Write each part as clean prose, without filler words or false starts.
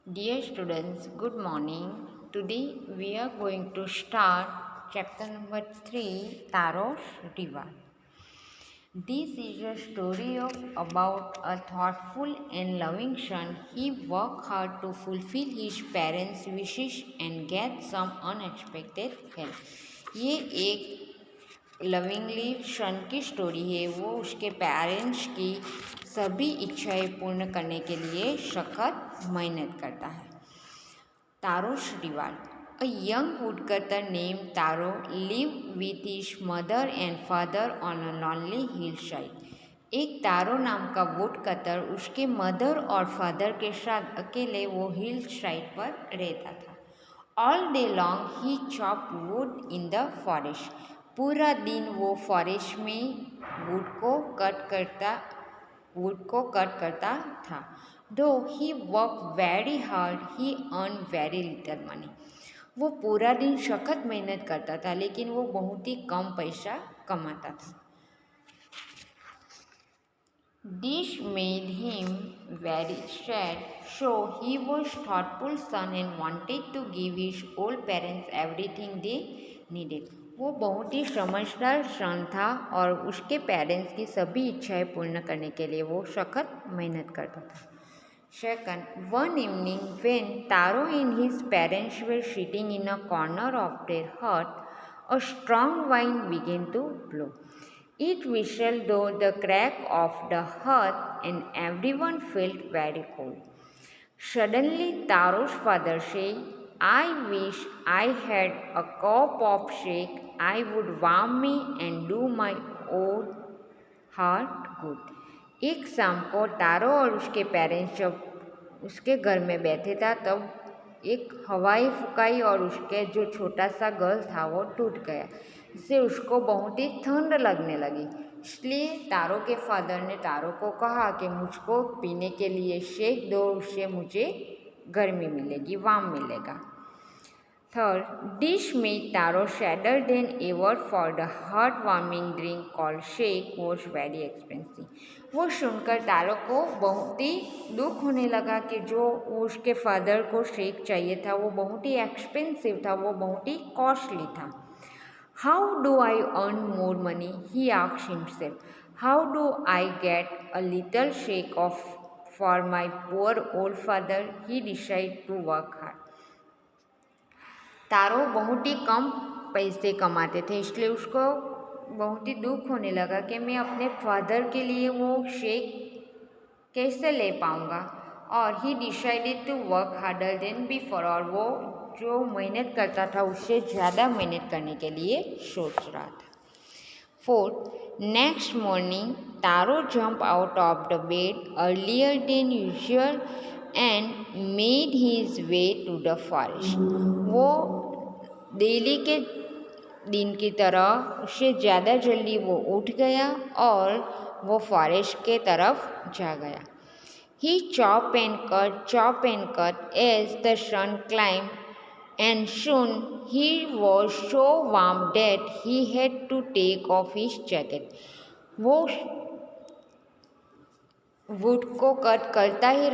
Dear students, good morning. Today we are going to start chapter number 3, Tarosh Riva. This is a story about a thoughtful and loving son. He worked hard to fulfill his parents' wishes and get some unexpected help. ये एक lovingly सन की story है। वो उसके parents की सभी इच्छाएं पूर्ण करने के लिए सख्त मेहनत करता है। Taro Sriwal. A young woodcutter named Taro lived with his mother and father on a lonely hillside. एक तारो नाम का वुड कटर उसके मदर और फादर के साथ अकेले वो हिल साइड पर रहता था। All day long he chop would in the forest. पूरा दिन वो फॉरेस्ट में वुड को कट करता था। दो ही वर्क वेरी हार्ड ही अर्न वेरी लिटल मनी। वो पूरा दिन सख्त मेहनत करता था लेकिन वो बहुत ही कम पैसा कमाता था। This made him very sad, so he was thoughtful son and wanted to give his old parents everything they needed. वो बहुत ही समझदार सन था और उसके पेरेंट्स की सभी इच्छाएं पूर्ण करने के लिए वो सख्त मेहनत करता था। Second, one evening when Taro and his parents were sitting in a corner of their hut, a strong wind began to blow. It whistled through the crack of the hut and everyone felt very cold. Suddenly, Taro's father said, I wish I had a cup of shake. I would warm me and do my old heart good. एक शाम को तारो और उसके parents जब उसके घर में बैठे था तब एक हवाई फुकाई और उसके जो छोटा सा गर्ल था वो टूट गया। इससे उसको बहुत ही ठंड लगने लगी। इसलिए तारो के फादर ने तारो को कहा कि मुझको पीने के लिए शेक दो, उससे मुझे गर्मी मिलेगी, वार्म मिलेगा। Third, this made Taro sadder than ever for the heart-warming drink called shake was very expensive. वो सुनकर तारो को बहुत ही दुख होने लगा कि जो उसके फादर को शेक चाहिए था वो बहुत ही एक्सपेंसिव था, वो बहुत ही कॉस्टली था। How do I earn more money? He asked himself. How do I get a little shake off for my poor old father? He decided to work hard. तारो बहुत ही कम पैसे कमाते थे इसलिए उसको बहुत ही दुख होने लगा कि मैं अपने फादर के लिए वो शेक कैसे ले पाऊँगा। और he decided to work harder than before, और वो जो मेहनत करता था उससे ज़्यादा मेहनत करने के लिए सोच रहा था। Fourth, next morning Taro jump out of the bed earlier than usual and made his way to the forest. वो डेली के दिन की तरह उससे ज़्यादा जल्दी वो उठ गया और वो फॉरेस्ट के तरफ जा गया। He chopped and cut as the sun climbed, and soon he was so warm that he had to take off his jacket. वो वुड को कट करता ही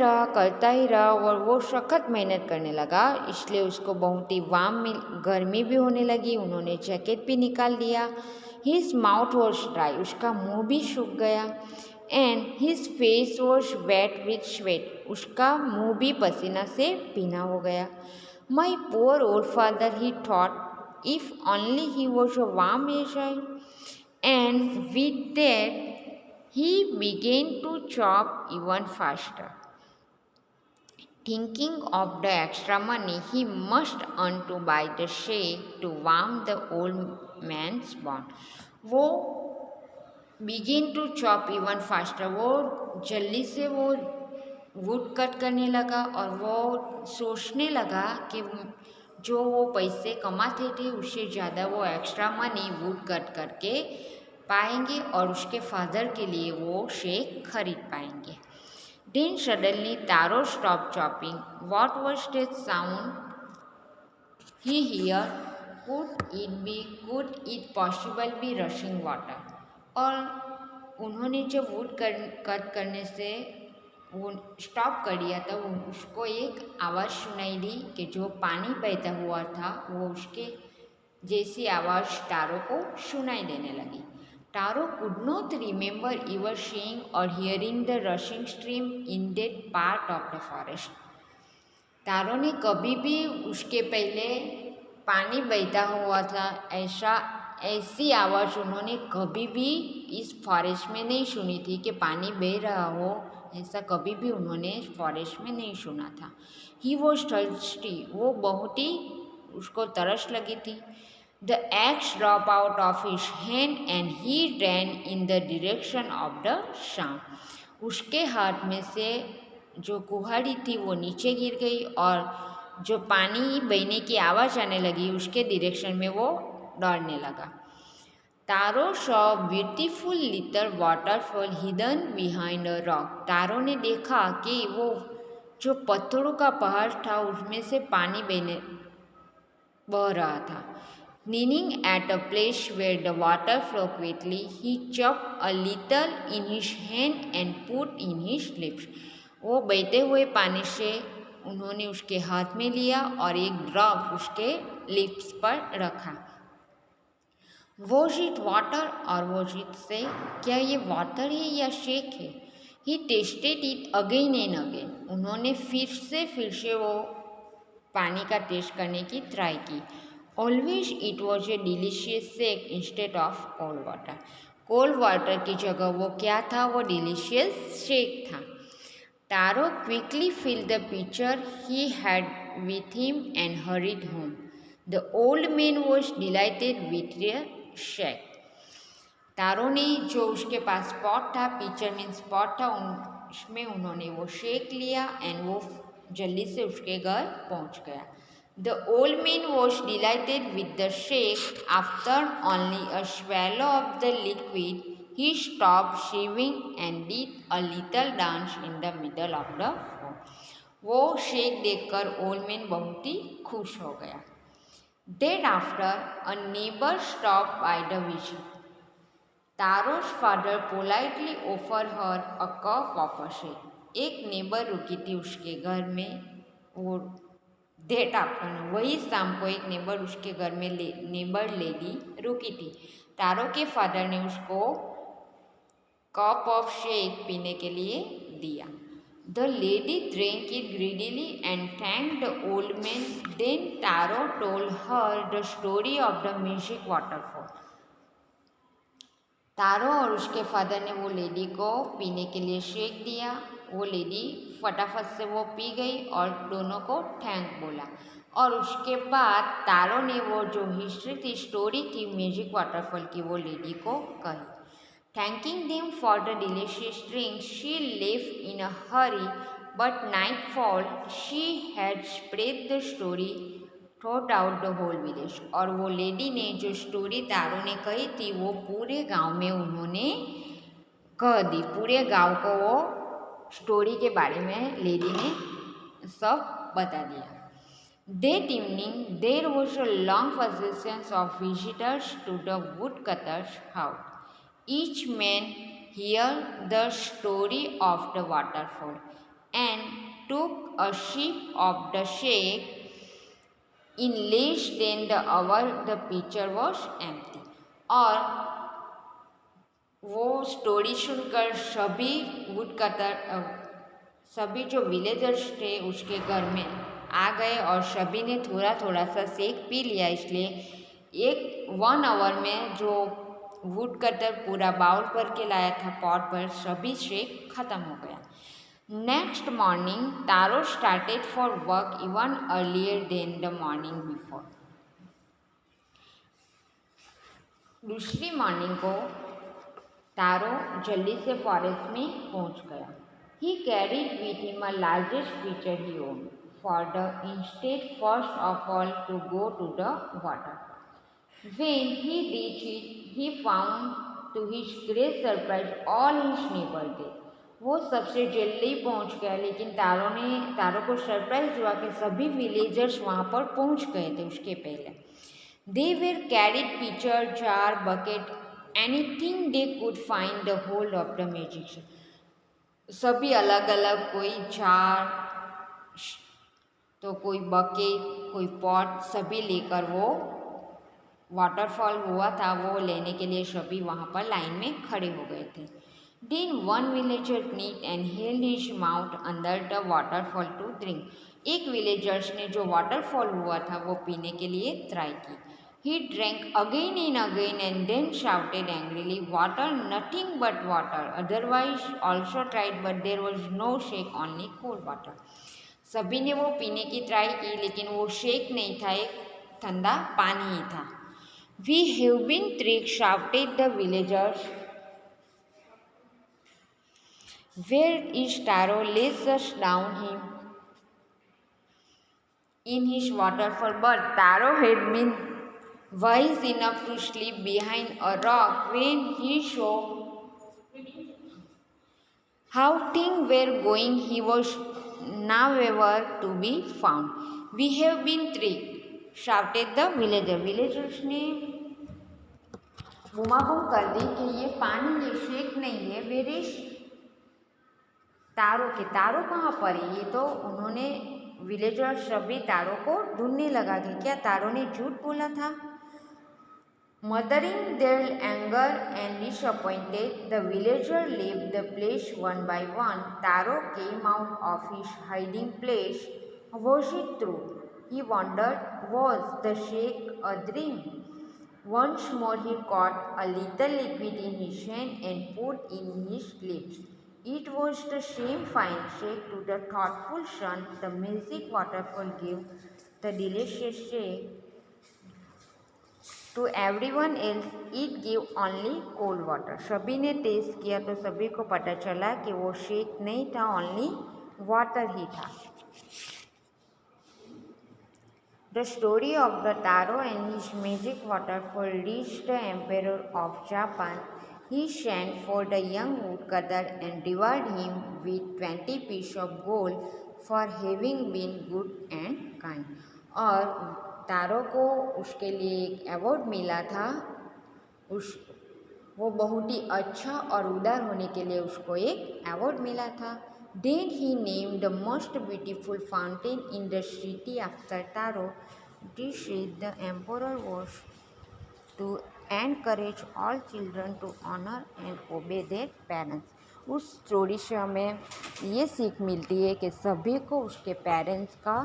रहा और वो सख्त मेहनत करने लगा, इसलिए उसको बहुत ही गर्मी भी होने लगी। उन्होंने जैकेट भी निकाल दिया। हिज माउथ वॉज ड्राई, उसका मुंह भी सूख गया। And his face was wet with sweat, उसका मुंह भी पसीना से भीना हो गया। My poor old father, he thought, if only he was a warm as I. And with that he began to chop even faster. Thinking of the extra money he must earn to buy the shake to warm the old man's bone. वो begin to chop even faster. वो जल्दी से वो would cut करने लगा और वो सोचने लगा कि जो वो पैसे कमाते थे उससे ज़्यादा वो एक्स्ट्रा मनी वुड कट करके पाएंगे और उसके फादर के लिए वो शेक खरीद पाएंगे। Then suddenly Taro stopped chopping. What was that sound he heard? Could it possible be rushing water? और उन्होंने जब वुड कट करने से वो स्टॉप कर दिया तो उसको एक आवाज़ सुनाई दी कि जो पानी बहता हुआ था वो उसके जैसी आवाज़ टारो को सुनाई देने लगी। Taro could not remember ever seeing और hearing the rushing stream in that part of the forest. Taro ने कभी भी उसके पहले पानी बहता हुआ था ऐसी आवाज़ उन्होंने कभी भी इस फॉरेस्ट में नहीं सुनी थी कि पानी बह रहा हो, ऐसा कभी भी उन्होंने फॉरेस्ट में नहीं सुना था। ही वॉज थर्स्टी, वो बहुत ही उसको तरस लगी थी। The axe drop out of his hand and he ran in the direction of the sound. उसके हाथ में से जो कुल्हाड़ी थी वो नीचे गिर गई और जो पानी बहने की आवाज़ आने लगी उसके डायरेक्शन में वो दौड़ने लगा। Taro saw beautiful little waterfall hidden behind a rock. Taro ने देखा कि वो जो पत्थरों का पहाड़ था उसमें से पानी बह रहा था। Kneeling at a place where the water flowed quickly, he chopped a little in his hand and put in his lips. वो बहते हुए पानी से उन्होंने उसके हाथ में लिया और एक ड्रॉप उसके लिप्स पर रखा। वॉज इट वाटर और वॉज इट से, क्या ये वाटर है या शेक है? He tasted it again and again. उन्होंने फिर से वो पानी का टेस्ट करने की ट्राई की। Always it was a delicious shake instead of cold water. Cold water की जगह वो क्या था, वो डिलीशियस शेक था। Taro quickly fill the pitcher he had with him and hurried home. The old man was delighted with the shake. Taro ने जो उसके पास पॉट था, पिक्चर मीन्स पॉट था, उसमें उन्होंने वो शेक लिया एंड वो जल्दी से उसके घर पहुंच गया। The old man was delighted with the shake. After only a swallow of the liquid, he stopped shaving and did a little dance in the middle of the floor. वो shake देखकर old man बहुत ही खुश हो गया। Then after a neighbor stopped by the vision. Taro's father politely offered her a cup of a shake. एक neighbour रुकी थी उसके घर में, वो डेट आफ्टरनून, वही शाम को एक नेबर उसके घर में नेबर लेडी रुकी थी। तारो के फादर ने उसको कप ऑफ शेक पीने के लिए दिया। The lady drink it greedily and thank the old man. Then Taro told her the story of the music waterfall. Taro और उसके फादर ने वो लेडी को पीने के लिए शेक दिया। वो लेडी फटाफट से वो पी गई और दोनों को थैंक बोला। और उसके बाद तारो ने वो जो हिस्ट्री थी, स्टोरी थी म्यूजिक वाटरफॉल की, वो लेडी को कही। Thanking them for the delicious drink she left in a hurry, but night fall she had spread the story throughout the whole village. और वो लेडी ने जो स्टोरी तारो ने कही थी वो पूरे गांव में उन्होंने कह दी। पूरे गांव को वो स्टोरी के बारे में लेडी ने सब बता दिया। That evening there was a long procession of visitors to the woodcutter's house. Each man heard the story of the waterfall and took a sip of the shake. In less than the hour the pitcher was empty. और वो story सुनकर सभी woodcutter, सभी जो villagers थे उसके घर में आ गए और सभी ने थोड़ा थोड़ा सा शेक पी लिया। इसलिए 1 आवर में जो वुडकटर पूरा बाउल भर के लाया था पॉट पर, सभी शेक खत्म हो गया। Next morning, Taro started for work even earlier than the morning before. दूसरी मॉर्निंग को तारो जल्दी से फॉरेस्ट में पहुंच गया। He carried with him a largest pitcher he owned, for the instead first of all to go to the water. When he reached it, he found to his great surprise all his neighbors there. वो सबसे जल्दी पहुंच गया, लेकिन तारो को surprise हुआ कि सभी विलेजर्स वहाँ पर पहुंच गए थे उसके पहले। They were carried pitcher, jar, bucket, anything they could find the hold of the magician. सभी अलग अलग, कोई जार तो कोई बकेट, कोई पॉट, सभी लेकर वो वाटरफॉल हुआ था वो लेने के लिए सभी वहाँ पर लाइन में खड़े हो गए थे। Then one villager knelt and held his mouth under the waterfall to drink. एक विलेजर्स ने जो वाटरफॉल हुआ था वो पीने के लिए ट्राई की। He drank again and again and then shouted angrily, "Water, nothing but water." Otherwise also tried, but there was no shake, only cold water. सभी ने वो पीने की ट्राई की लेकिन वो शेक नहीं था, एक ठंडा पानी ही था। We have been tricked, shouted the villagers. Where is Taro? Let's us drown him in his waterfall. But Taro had been wise enough to sleep behind a rock when he saw how things were going. He was nowhere to be found. We have been tricked, shouted the villager. Villagers ने बूमाबूम कर दी कि ये पानी ये shake नहीं है, वेरिश तारों के तारों कहाँ पर है। ये तो उन्होंने विलेजर सभी तारों को ढूंढने लगा कि क्या तारों ने झूठ बोला था। Mothering their anger and disappointed, the villager left the place one by one. Taro came out of his hiding place. Was it true? He wondered. Was the shake a dream? Once more he caught a little liquid in his hand and put in his lips. It was the same fine shake to the thoughtful son. The magic waterfall gave the delicious shake. To everyone else, it gave only cold water. सभी ने test किया तो सभी को पता चला कि वो शेक नहीं था, ओनली वाटर ही था। The story of the Taro and his magic waterfall reached the Emperor of Japan. He sent for the young woodcutter and rewarded him with 20 pieces of gold for having been good and kind. और तारो को उसके लिए एक award मिला था, वो बहुत ही अच्छा और उदार होने के लिए उसको एक अवार्ड मिला था। Then he named the most beautiful fountain in the city after Taro. This is the emperor was to encourage all children to honor and obey their parents. उस स्टोरी से हमें ये सीख मिलती है कि सभी को उसके पेरेंट्स का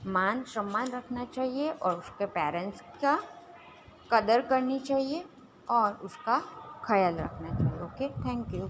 मान सम्मान रखना चाहिए और उसके पेरेंट्स का कदर करनी चाहिए और उसका ख्याल रखना चाहिए। Okay, thank you.